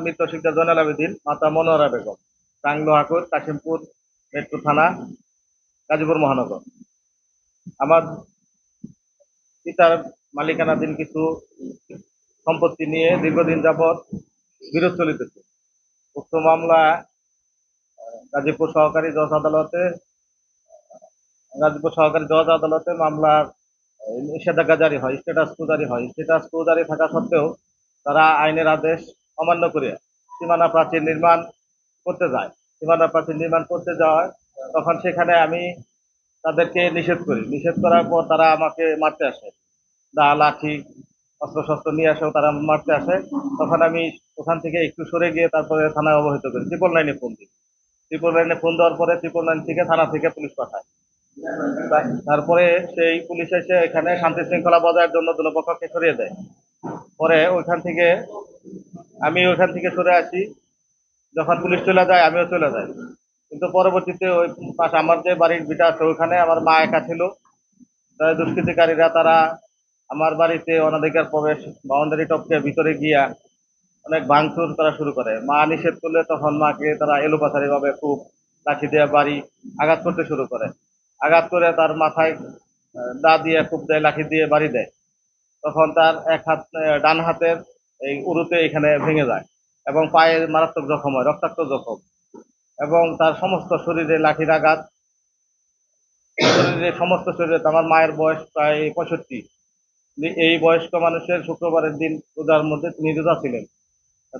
মৃত শিকদার জয়নাল আবেদিন, মাতা মনোয়ারা বেগম, টাংলোহাকুর, কাশিমপুর মেট্রো থানা, গাজীপুর মহানগর। আমার পিতার মালিকানাধীন কিছু সম্পত্তি নিয়ে দীর্ঘদিন যাবৎ বিরোধ চলিতেছে। উক্ত মামলা গাজীপুর সহকারী জজ আদালতে মামলার নিষেধাজ্ঞা জারি হয়, স্ট্যাটাস কো জারি হয়। স্ট্যাটাস কো জারি থাকা সত্ত্বেও তারা আইনের আদেশ অমান্য করে সীমানা প্রাচীর নির্মাণ করতে যায়। সীমানা প্রাচীর নির্মাণ করতে যাওয়ায় তখন সেখানে আমি তাদেরকে নিষেধ করার পর তারা আমাকে মারতে আসে। দা, লাঠি, অস্ত্রশস্ত্র নিয়ে আসেও তারা মারতে আসে। তখন আমি ওখান থেকে একটু সরে গিয়ে তারপরে থানায় অবহিত করি, ট্রিপল লাইনে ফোন দেওয়ার পরে ট্রিপল লাইন থেকে থানা থেকে পুলিশ পাঠায়। তারপরে সেই পুলিশ এসে এখানে শান্তি শৃঙ্খলা বজায়ের জন্য দুপক্ষকে সরিয়ে দেয়। পরে ওইখান থেকে সরে আসি। যখন পুলিশ চলে যায় আমিও চলে যাই। কিন্তু পরবর্তীতে ওই পাশে আমার যে বাড়ির ভিটা আছে ওখানে আমার মা একা ছিল। দুষ্কৃতিকারীরা তারা আমার বাড়িতে অনধিকার প্রবেশ, বাউন্ডারি টপকে ভিতরে গিয়া অনেক ভাঙচুর করা শুরু করে। মা নিষেধ করলে তখন মাকে তারা এলোপাথারি ভাবে খুব লাঠি দিয়ে বাড়ি আঘাত করতে শুরু করে। আঘাত করে তার মাথায় দা দিয়ে খুব দেয়, লাঠি দিয়ে বাড়ি দেয়। তখন তার এক হাত, ডান হাতের এই উরুতে এখানে ভেঙে যায় এবং পায়ে মারাত্মক জখম হয়, রক্তাক্ত জখম। এবং তার সমস্ত শরীরে লাঠির আঘাত, সমস্ত শরীরে। আমার মায়ের বয়স প্রায় 65। এই বয়স্ক মানুষের শুক্রবারের দিন রোজার মধ্যে তিনি রোজা ছিলেন।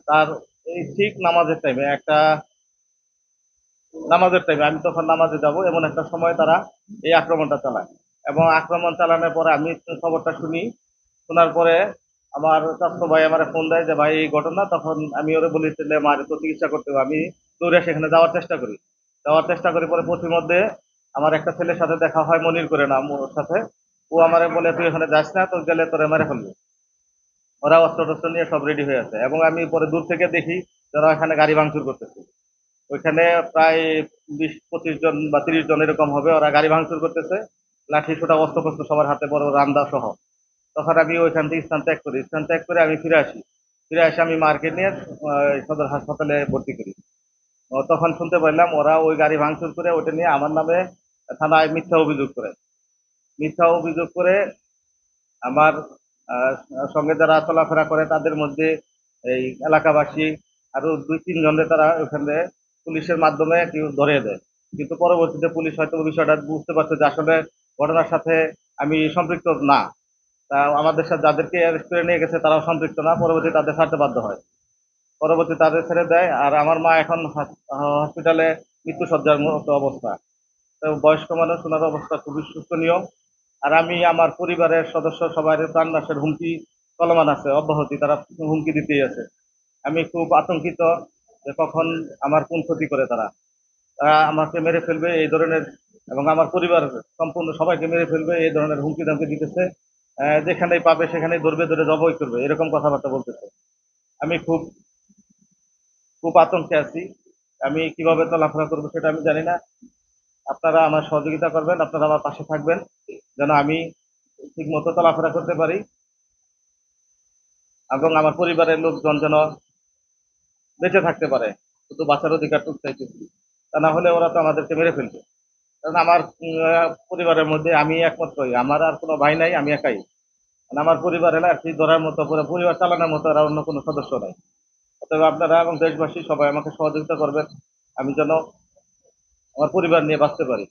তার এই ঠিক নামাজের টাইমে আমি তখন নামাজে যাব, এমন একটা সময় তারা এই আক্রমণটা চালায়। এবং আক্রমণ চালানোর পরে আমি খবরটা শুনি। শোনার পরে আমার চাচাতো ভাই আমার ফোন দেয় যে ভাই এই ঘটনা। তখন আমি ওরে বলি তাহলে মার তো চিকিৎসা করতে হবে। আমি দৌড়ে সেখানে যাওয়ার চেষ্টা করি। পরে পথিমধ্যে আমার একটা ছেলের সাথে দেখা হয়, মনির করে নাম ওর সাথে। ও আমারে বলে তুই এখানে যাস না, তোর গেলে তোরে মেরে ফেলবে। ওরা অস্ত্র টস্ত্র নিয়ে সব রেডি হয়ে আছে এবং আমি পরে দূর থেকে দেখি যারা এখানে গাড়ি ভাঙচুর করতেছে। ওইখানে প্রায় 20-25 জন বা 30 জন এরকম হবে। ওরা গাড়ি ভাঙচুর করতেছে, লাঠি ছোটা অস্ত্র ফস্ত্র সবার হাতে, বড় রান্দা সহ। তখন আমি ওইখান থেকে স্থান ত্যাগ করে আমি ফিরে আসি আমি মার্কেট নিয়ে সদর হাসপাতালে ভর্তি করি। তখন শুনতে পারলাম ওরা ওই গাড়ি ভাঙচুর করে ওটা নিয়ে আমার নামে থানায় মিথ্যা অভিযোগ করে আমার আহ, সঙ্গে যারা চলাফেরা করে তাদের মধ্যে এই এলাকাবাসী আরো 2-3 জনের তারা ওখানে পুলিশের মাধ্যমে কেউ ধরিয়ে দেয়। কিন্তু পরবর্তীতে পুলিশ হয়তো বিষয়টা বুঝতে পারছে যে আসলে ঘটনার সাথে আমি সম্পৃক্ত না। তা আমাদের সাথে যাদেরকে অ্যারেস্ট করে নিয়ে গেছে তারাও সম্পৃক্ত না। পরবর্তী তাদের ছাড়তে বাধ্য হয়, পরবর্তী তাদের ছেড়ে দেয়। আর আমার মা এখন হসপিটালে মৃত্যুসজ্জার মতো অবস্থা। তো বয়স্ক মানুষ, ওনার অবস্থা খুবই শোচনীয়। আর আমি আমার পরিবারের সদস্য সবাই প্রাণনাশের হুমকি চলমান আছে, অব্যাহতি তারা হুমকি দিতেই আছে। আমি খুব আতঙ্কিত যে কখন আমার কোন ক্ষতি করে তারা তারা আমাকে মেরে ফেলবে এই ধরনের, এবং আমার পরিবার সম্পূর্ণ সবাইকে মেরে ফেলবে এই ধরনের হুমকি দামকি দিতেছে। যেখানেই পাবে সেখানেই ধরে জবাই করবে, এরকম কথাবার্তা বলতেছে। আমি খুব খুব আতঙ্কে আছি। আমি কিভাবে চলাফেরা করবো সেটা আমি জানি না। আপনারা আমার সহযোগিতা করবেন, আপনারা আমার পাশে থাকবেন যেন আমি ঠিক মতো চলাফেরা করতে পারি এবং আমার পরিবারের লোকজন যেন বেঁচে থাকতে পারে। শুধু বাঁচার অধিকারটুকু চাইতেছি, তা না হলে ওরা তো আমাদেরকে মেরে ফেলবে। কারণ আমার পরিবারের মধ্যে আমি একমাত্রই, আমার আর কোনো ভাই নাই, আমি একাই। মানে আমার পরিবারের আর কি ধরার মতো, পুরো পরিবার চালানোর মতো আর অন্য কোনো সদস্য নাই। অতএব আপনারা এবং দেশবাসী সবাই আমাকে সহযোগিতা করবেন, আমি যেন আমার পরিবার নিয়ে বাঁচতে পারি।